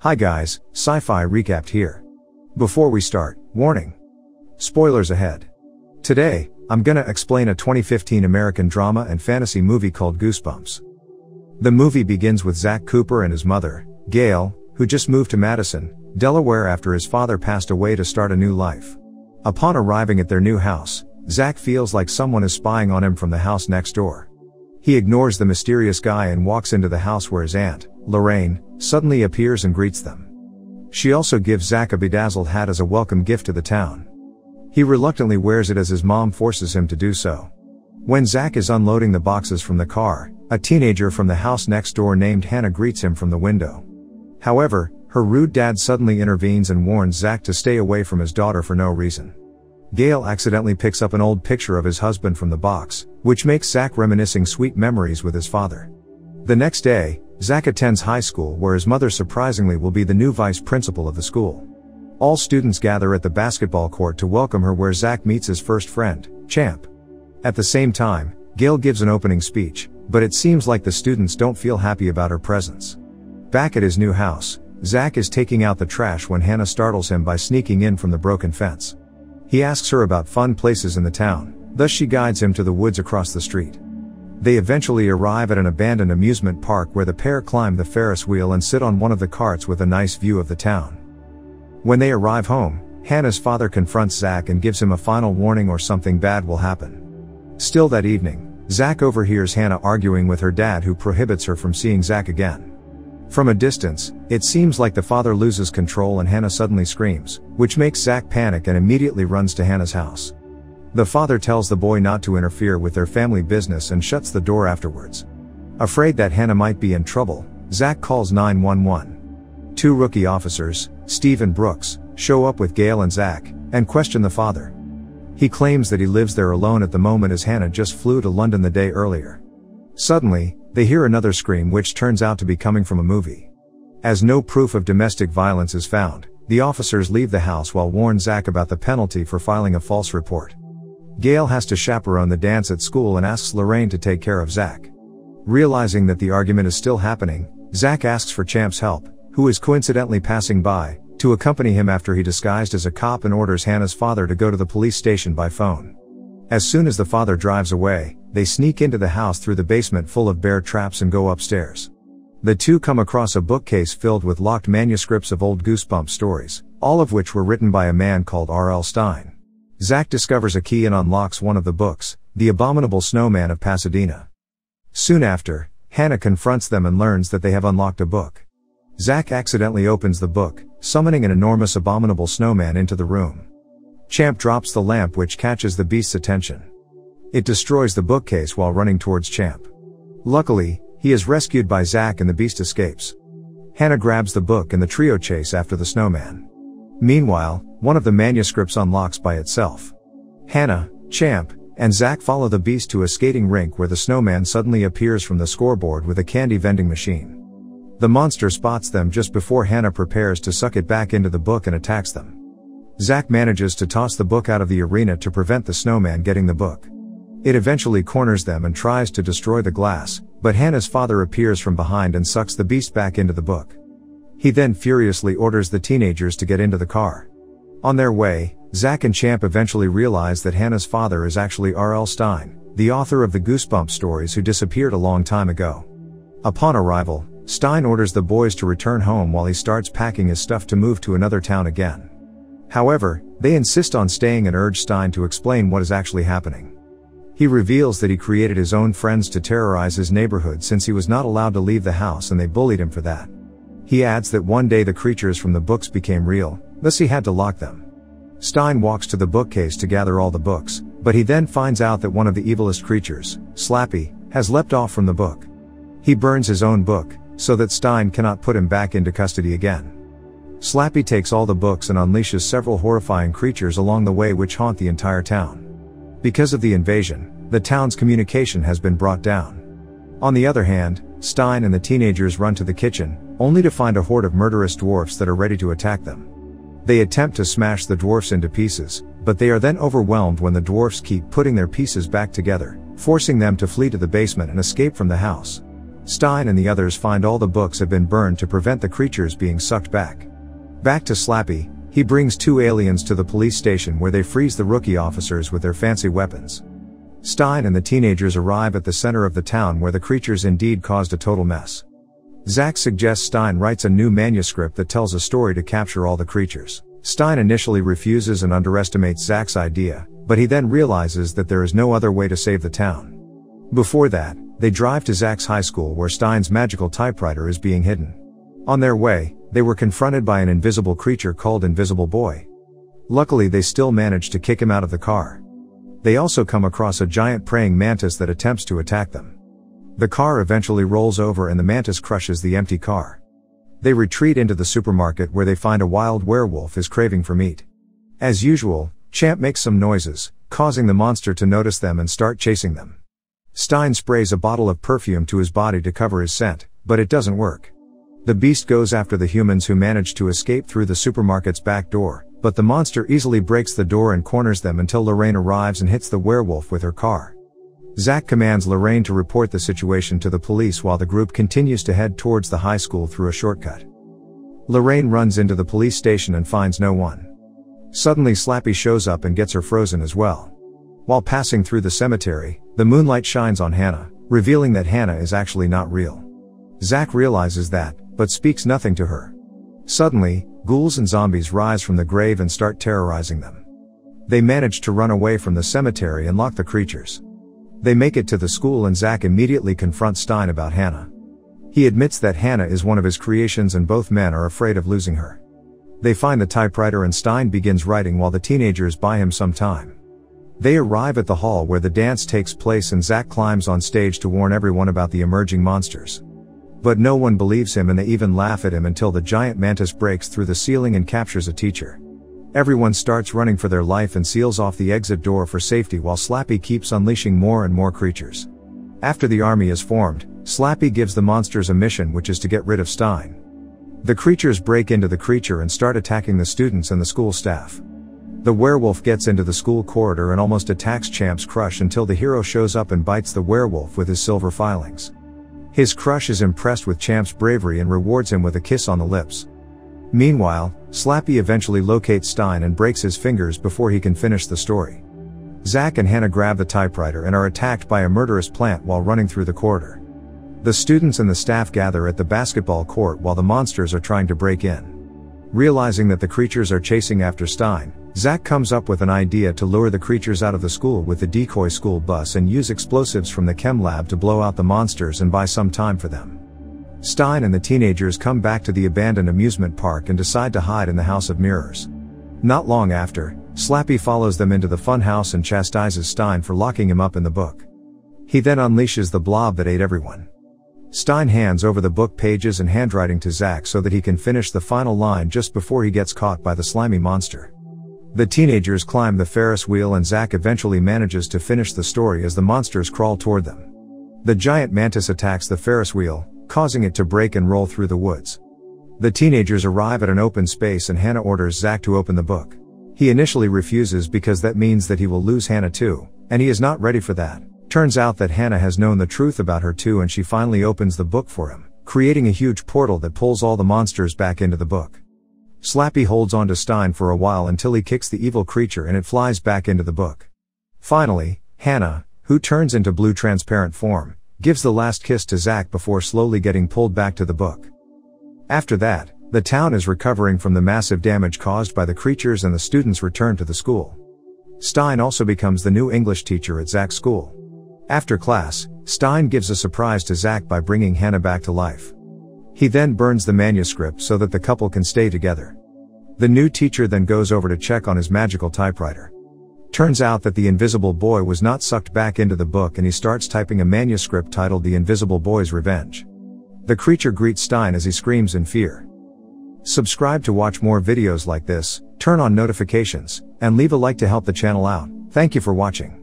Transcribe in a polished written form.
Hi guys, Sci-Fi Recapped here. Before we start, warning. Spoilers ahead. Today, I'm gonna explain a 2015 American drama and fantasy movie called Goosebumps. The movie begins with Zach Cooper and his mother, Gail, who just moved to Madison, Delaware after his father passed away to start a new life. Upon arriving at their new house, Zach feels like someone is spying on him from the house next door. He ignores the mysterious guy and walks into the house where his aunt, Lorraine, suddenly appears and greets them. She also gives Zach a bedazzled hat as a welcome gift to the town. He reluctantly wears it as his mom forces him to do so. When Zach is unloading the boxes from the car, a teenager from the house next door named Hannah greets him from the window. However, her rude dad suddenly intervenes and warns Zach to stay away from his daughter for no reason. Gail accidentally picks up an old picture of his husband from the box, which makes Zach reminiscing sweet memories with his father. The next day, Zach attends high school where his mother surprisingly will be the new vice principal of the school. All students gather at the basketball court to welcome her where Zach meets his first friend, Champ. At the same time, Gail gives an opening speech, but it seems like the students don't feel happy about her presence. Back at his new house, Zach is taking out the trash when Hannah startles him by sneaking in from the broken fence. He asks her about fun places in the town, thus she guides him to the woods across the street. They eventually arrive at an abandoned amusement park where the pair climb the Ferris wheel and sit on one of the carts with a nice view of the town. When they arrive home, Hannah's father confronts Zach and gives him a final warning or something bad will happen. Still that evening, Zach overhears Hannah arguing with her dad who prohibits her from seeing Zach again. From a distance, it seems like the father loses control and Hannah suddenly screams, which makes Zach panic and immediately runs to Hannah's house. The father tells the boy not to interfere with their family business and shuts the door afterwards. Afraid that Hannah might be in trouble, Zach calls 911. Two rookie officers, Steve and Brooks, show up with Gail and Zach, and question the father. He claims that he lives there alone at the moment as Hannah just flew to London the day earlier. Suddenly, they hear another scream which turns out to be coming from a movie. As no proof of domestic violence is found, the officers leave the house while warn Zach about the penalty for filing a false report. Gail has to chaperone the dance at school and asks Lorraine to take care of Zach. Realizing that the argument is still happening, Zach asks for Champ's help, who is coincidentally passing by, to accompany him after he disguised as a cop and orders Hannah's father to go to the police station by phone. As soon as the father drives away, they sneak into the house through the basement full of bear traps and go upstairs. The two come across a bookcase filled with locked manuscripts of old Goosebumps stories, all of which were written by a man called L Stine. Zach discovers a key and unlocks one of the books, The Abominable Snowman of Pasadena. Soon after, Hannah confronts them and learns that they have unlocked a book. Zach accidentally opens the book, summoning an enormous abominable snowman into the room. Champ drops the lamp which catches the beast's attention. It destroys the bookcase while running towards Champ. Luckily, he is rescued by Zach and the beast escapes. Hannah grabs the book and the trio chase after the snowman. Meanwhile, one of the manuscripts unlocks by itself. Hannah, Champ, and Zach follow the beast to a skating rink where the snowman suddenly appears from the scoreboard with a candy vending machine. The monster spots them just before Hannah prepares to suck it back into the book and attacks them. Zach manages to toss the book out of the arena to prevent the snowman getting the book. It eventually corners them and tries to destroy the glass, but Hannah's father appears from behind and sucks the beast back into the book. He then furiously orders the teenagers to get into the car. On their way, Zach and Champ eventually realize that Hannah's father is actually L Stine, the author of the Goosebumps stories who disappeared a long time ago. Upon arrival, Stine orders the boys to return home while he starts packing his stuff to move to another town again. However, they insist on staying and urge Stine to explain what is actually happening. He reveals that he created his own friends to terrorize his neighborhood since he was not allowed to leave the house and they bullied him for that. He adds that one day the creatures from the books became real, thus he had to lock them. Stine walks to the bookcase to gather all the books, but he then finds out that one of the evilest creatures, Slappy, has leapt off from the book. He burns his own book, so that Stine cannot put him back into custody again. Slappy takes all the books and unleashes several horrifying creatures along the way which haunt the entire town. Because of the invasion, the town's communication has been brought down. On the other hand, Stine and the teenagers run to the kitchen, only to find a horde of murderous dwarfs that are ready to attack them. They attempt to smash the dwarfs into pieces, but they are then overwhelmed when the dwarfs keep putting their pieces back together, forcing them to flee to the basement and escape from the house. Stine and the others find all the books have been burned to prevent the creatures being sucked back. Back to Slappy, he brings 2 aliens to the police station where they freeze the rookie officers with their fancy weapons. Stine and the teenagers arrive at the center of the town where the creatures indeed caused a total mess. Zack suggests Stine writes a new manuscript that tells a story to capture all the creatures. Stine initially refuses and underestimates Zack's idea, but he then realizes that there is no other way to save the town. Before that, they drive to Zack's high school where Stine's magical typewriter is being hidden. On their way, they were confronted by an invisible creature called Invisible Boy. Luckily they still manage to kick him out of the car. They also come across a giant praying mantis that attempts to attack them. The car eventually rolls over and the mantis crushes the empty car. They retreat into the supermarket where they find a wild werewolf is craving for meat. As usual, Champ makes some noises, causing the monster to notice them and start chasing them. Stine sprays a bottle of perfume to his body to cover his scent, but it doesn't work. The beast goes after the humans who manage to escape through the supermarket's back door, but the monster easily breaks the door and corners them until Lorraine arrives and hits the werewolf with her car. Zack commands Lorraine to report the situation to the police while the group continues to head towards the high school through a shortcut. Lorraine runs into the police station and finds no one. Suddenly Slappy shows up and gets her frozen as well. While passing through the cemetery, the moonlight shines on Hannah, revealing that Hannah is actually not real. Zack realizes that, but speaks nothing to her. Suddenly, ghouls and zombies rise from the grave and start terrorizing them. They manage to run away from the cemetery and lock the creatures. They make it to the school and Zack immediately confronts Stine about Hannah. He admits that Hannah is one of his creations and both men are afraid of losing her. They find the typewriter and Stine begins writing while the teenagers buy him some time. They arrive at the hall where the dance takes place and Zack climbs on stage to warn everyone about the emerging monsters. But no one believes him and they even laugh at him until the giant mantis breaks through the ceiling and captures a teacher. Everyone starts running for their life and seals off the exit door for safety while Slappy keeps unleashing more and more creatures. After the army is formed, Slappy gives the monsters a mission which is to get rid of Stine. The creatures break into the creature and start attacking the students and the school staff. The werewolf gets into the school corridor and almost attacks Champ's crush until the hero shows up and bites the werewolf with his silver filings. His crush is impressed with Champ's bravery and rewards him with a kiss on the lips. Meanwhile, Slappy eventually locates Stine and breaks his fingers before he can finish the story. Zack and Hannah grab the typewriter and are attacked by a murderous plant while running through the corridor. The students and the staff gather at the basketball court while the monsters are trying to break in. Realizing that the creatures are chasing after Stine, Zack comes up with an idea to lure the creatures out of the school with the decoy school bus and use explosives from the chem lab to blow out the monsters and buy some time for them. Stine and the teenagers come back to the abandoned amusement park and decide to hide in the House of Mirrors. Not long after, Slappy follows them into the fun house and chastises Stine for locking him up in the book. He then unleashes the blob that ate everyone. Stine hands over the book pages and handwriting to Zack so that he can finish the final line just before he gets caught by the slimy monster. The teenagers climb the Ferris wheel and Zack eventually manages to finish the story as the monsters crawl toward them. The giant mantis attacks the Ferris wheel, causing it to break and roll through the woods. The teenagers arrive at an open space and Hannah orders Zack to open the book. He initially refuses because that means that he will lose Hannah too, and he is not ready for that. Turns out that Hannah has known the truth about her too and she finally opens the book for him, creating a huge portal that pulls all the monsters back into the book. Slappy holds on to Stine for a while until he kicks the evil creature and it flies back into the book. Finally, Hannah, who turns into blue transparent form, gives the last kiss to Zack before slowly getting pulled back to the book. After that, the town is recovering from the massive damage caused by the creatures and the students return to the school. Stine also becomes the new English teacher at Zack's school. After class, Stine gives a surprise to Zack by bringing Hannah back to life. He then burns the manuscript so that the couple can stay together. The new teacher then goes over to check on his magical typewriter. Turns out that the Invisible Boy was not sucked back into the book and he starts typing a manuscript titled The Invisible Boy's Revenge. The creature greets Stine as he screams in fear. Subscribe to watch more videos like this, turn on notifications, and leave a like to help the channel out. Thank you for watching.